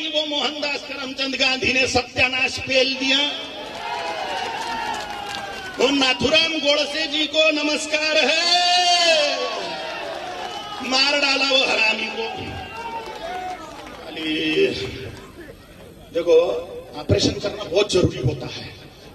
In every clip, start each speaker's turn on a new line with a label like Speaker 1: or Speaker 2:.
Speaker 1: कि वो मोहनदास करमचंद गांधी ने सत्यानाश फेल दिया। तो नाथुराम गोडसे जी को नमस्कार है, मार डाला वो हरामी को। देखो, ऑपरेशन करना बहुत जरूरी होता है,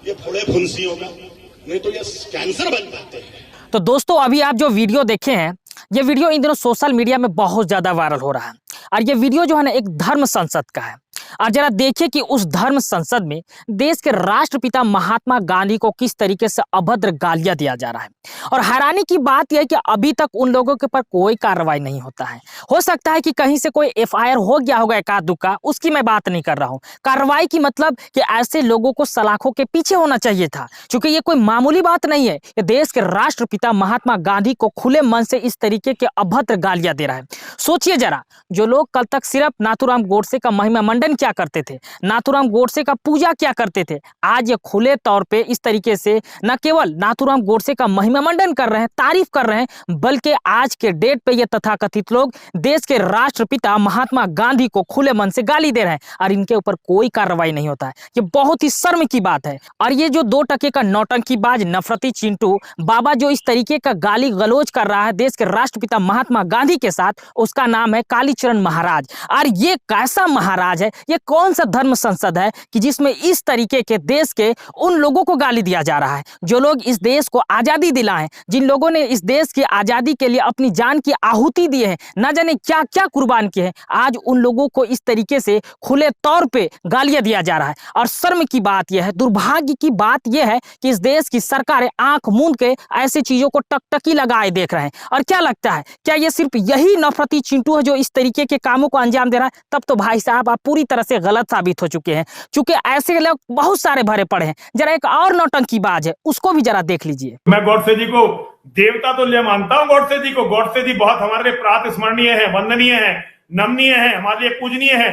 Speaker 1: ये फोड़े फुंसी होगा, नहीं तो ये कैंसर बन जाते हैं।
Speaker 2: तो दोस्तों, अभी आप जो वीडियो देखे हैं, ये वीडियो इन दिनों सोशल मीडिया में बहुत ज्यादा वायरल हो रहा है। और ये वीडियो जो है ना, एक धर्म संसद का है। और जरा देखिए कि उस धर्म संसद में देश के राष्ट्रपिता महात्मा गांधी को किस तरीके से अभद्र गालियां दिया जा रहा है। और हैरानी की बात यह है कि अभी तक उन लोगों के ऊपर कोई कार्रवाई नहीं होता है। हो सकता है कि कहीं से कोई एफआईआर हो गया होगा एकाध दुक्का, उसकी मैं बात नहीं कर रहा हूं। कार्रवाई की मतलब कि ऐसे लोगों को सलाखों के पीछे होना चाहिए था, क्योंकि ये कोई मामूली बात नहीं है। ये देश के राष्ट्रपिता महात्मा गांधी को खुले मन से इस तरीके के अभद्र गालियां दे रहा है। सोचिए जरा, जो लोग कल तक सिर्फ नाथुराम गोडसे का महिमा मंडन क्या करते थे, नाथुराम गोडसे का पूजा क्या करते थे, आज ये खुले तौर पे इस तरीके से न केवल नाथुराम गोडसे का महिमा मंडन कर रहे हैं, तारीफ कर रहे हैं, बल्कि आज के डेट पे ये तथाकथित लोग देश के राष्ट्रपिता महात्मा गांधी को खुले मन से गाली दे रहे हैं और इनके ऊपर कोई कार्रवाई नहीं होता है। ये बहुत ही शर्म की बात है। और ये जो 2 टके का नौटंकीबाज नफरती चिंटू बाबा जो इस तरीके का गाली गलौज कर रहा है देश के राष्ट्रपिता महात्मा गांधी के साथ, उसका नाम है कालीचरण महाराज। और ये कैसा महाराज है, ये कौन सा धर्म संसद है कि जिसमें इस तरीके के देश के उन लोगों को गाली दिया जा रहा है जो लोग इस देश को आजादी दिलाएं, जिन लोगों ने इस देश की आजादी के लिए अपनी जान की आहुति दी है, न जाने क्या क्या कुर्बान किए हैं। आज उन लोगों को इस तरीके से खुले तौर पे गालियां दिया जा रहा है। और शर्म की बात यह है, दुर्भाग्य की बात यह है कि इस देश की सरकारें आंख मूंद के ऐसी चीजों को टकटकी लगाए देख रहे हैं। और क्या लगता है, क्या ये सिर्फ यही नफरती चिंटू है जो इस तरीके के कामों को अंजाम दे रहा है? तब तो भाई साहब आप पूरी तरह से गलत साबित हो चुके हैं, क्योंकि ऐसे लोग बहुत सारे भरे पड़े हैं। जरा एक और नौटंकीबाज है, उसको भी जरा देख लीजिए।
Speaker 3: मैं गोडसे जी को देवता तुल्य मानता हूं। गोडसे जी को, गोडसे जी बहुत हमारे लिए प्रातस्मरणीय है, वंदनीय है, नमनीय है, हमारे लिए पूजनीय है।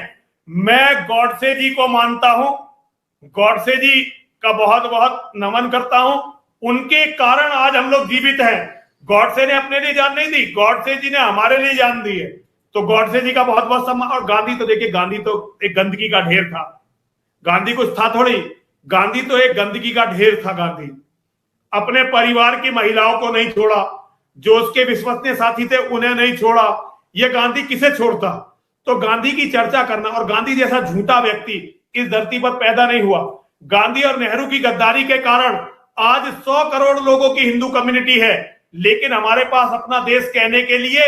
Speaker 3: मैं गोडसे जी को मानता हूं, गोडसे जी का बहुत बहुत नमन करता हूं। उनके कारण आज हम लोग जीवित हैं। गोडसे ने अपने लिए जान नहीं दी, गोडसे जी ने हमारे लिए जान दी है। तो गोडसे जी का बहुत बहुत सम्मान। और गांधी तो देखिए, गांधी तो एक गंदगी का ढेर था। गांधी कुछ था थोड़ी, गांधी तो एक गंदगी का ढेर था। गांधी अपने परिवार की महिलाओं को नहीं छोड़ा, जो उसके विश्वसनीय साथी थे उन्हें नहीं छोड़ा। ये गांधी किसे छोड़ता? तो गांधी की चर्चा करना, और गांधी जैसा झूठा व्यक्ति इस धरती पर पैदा नहीं हुआ। गांधी और नेहरू की गद्दारी के कारण आज 100 करोड़ लोगों की हिंदू कम्युनिटी है, लेकिन हमारे पास अपना देश कहने के लिए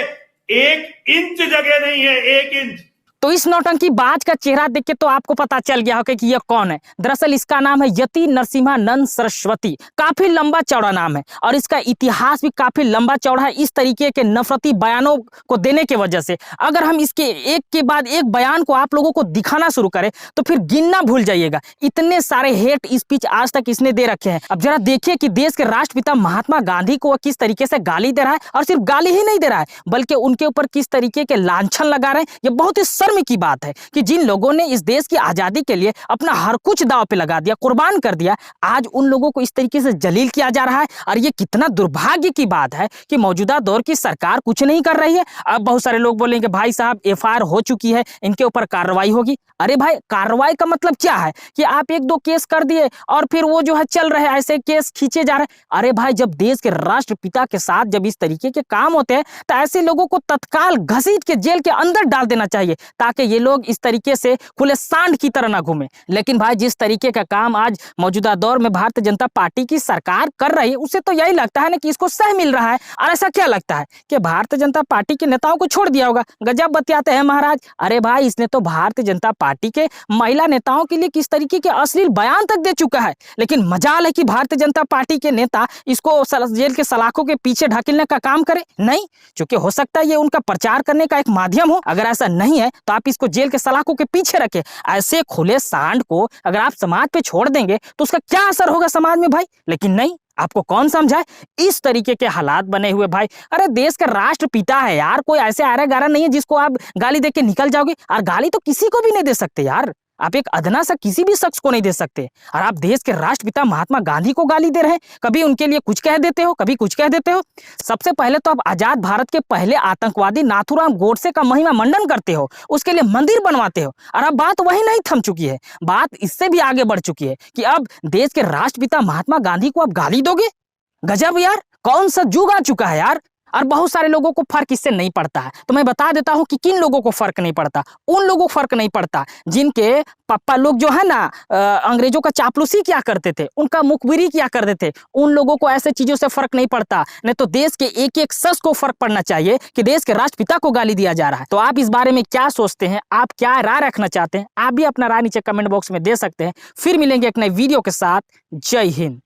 Speaker 3: 1 इंच जगह नहीं है, 1 इंच।
Speaker 2: तो इस नौटंकी बाज का चेहरा देख के तो आपको पता चल गया होगा कि यह कौन है। दरअसल इसका नाम है यति नरसिम्हानंद सरस्वती। काफी लंबा चौड़ा नाम है और इसका इतिहास भी काफी लंबा चौड़ा है। इस तरीके के नफरती बयानों को देने की वजह से अगर हम इसके एक के बाद एक बयान को आप लोगों को दिखाना शुरू करें तो फिर गिनना भूल जाइएगा। इतने सारे हेट स्पीच आज तक इसने दे रखे हैं। अब जरा देखिए कि देश के राष्ट्रपिता महात्मा गांधी को किस तरीके से गाली दे रहा है, और सिर्फ गाली ही नहीं दे रहा है बल्कि उनके ऊपर किस तरीके के लांछन लगा रहे हैं। ये बहुत ही शर्म की बात है कि जिन लोगों ने इस देश की आजादी के लिए अपना हर कुछ दांव पे लगा दिया, कुर्बान कर दिया, आज उन लोगों को इस तरीके से जलील किया जा रहा है। और ये कितना दुर्भाग्य की बात है कि मौजूदा दौर की सरकार कुछ नहीं कर रही है। अब बहुत सारे लोग बोलेंगे भाई साहब एफआईआर हो चुकी है, इनके ऊपर कार्रवाई होगी। अरे भाई, कार्रवाई का मतलब क्या है कि आप 1-2 केस कर दिए और फिर वो जो है चल रहे ऐसे केस खींचे जा रहे हैं। अरे भाई, जब देश के राष्ट्रपिता के साथ जब इस तरीके के काम होते हैं तो ऐसे लोगों को तत्काल घसीट के जेल के अंदर डाल देना चाहिए, ताकि ये लोग इस तरीके से खुले सांड की तरह ना घूमे। लेकिन भाई, जिस तरीके का काम आज मौजूदा दौर में भारतीय जनता पार्टी की सरकार कर रही है, उसे तो यही लगता है ना कि इसको सह मिल रहा है। और ऐसा क्या लगता है कि भारतीय जनता पार्टी के नेताओं को छोड़ दिया होगा? गजब बतियाते हैं महाराज। अरे भाई, इसने तो भारतीय जनता पार्टी के महिला नेताओं के लिए किस तरीके के अश्लील बयान तक दे चुका है। लेकिन मजाल है कि भारतीय जनता पार्टी के नेता इसको जेल के सलाखों के पीछे ढकेलने का काम करे नहीं, क्योंकि हो सकता है ये उनका प्रचार करने का एक माध्यम हो। अगर ऐसा नहीं है तो आप इसको जेल के सलाखों के पीछे रखें। ऐसे खुले सांड को अगर आप समाज पे छोड़ देंगे तो उसका क्या असर होगा समाज में भाई? लेकिन नहीं, आपको कौन समझाए? इस तरीके के हालात बने हुए भाई। अरे देश का राष्ट्रपिता है यार, कोई ऐसे आरा गारा नहीं है जिसको आप गाली देके निकल जाओगे। और गाली तो किसी को भी नहीं दे सकते यार। आप एक अदना सा किसी भी शख्स को नहीं दे सकते, और आप देश के राष्ट्रपिता महात्मा गांधी को गाली दे रहे हैं। कभी उनके लिए कुछ कह देते हो, कभी कुछ कह देते हो। सबसे पहले तो आप आजाद भारत के पहले आतंकवादी नाथूराम गोडसे का महिमा मंडन करते हो, उसके लिए मंदिर बनवाते हो, और अब बात वही नहीं थम चुकी है, बात इससे भी आगे बढ़ चुकी है कि अब देश के राष्ट्रपिता महात्मा गांधी को आप गाली दोगे। गजब यार, कौन सा युग आ चुका है यार। और बहुत सारे लोगों को फर्क इससे नहीं पड़ता है, तो मैं बता देता हूं कि किन लोगों को फर्क नहीं पड़ता। उन लोगों को फर्क नहीं पड़ता जिनके पापा लोग जो है ना अंग्रेजों का चापलूसी किया करते थे, उनका मुखबिरी किया करते थे, उन लोगों को ऐसे चीजों से फर्क नहीं पड़ता। नहीं तो देश के एक एक शख्स को फर्क पड़ना चाहिए कि देश के राष्ट्रपिता को गाली दिया जा रहा है। तो आप इस बारे में क्या सोचते हैं, आप क्या राय रखना चाहते हैं, आप भी अपना राय नीचे कमेंट बॉक्स में दे सकते हैं। फिर मिलेंगे एक नए वीडियो के साथ। जय हिंद।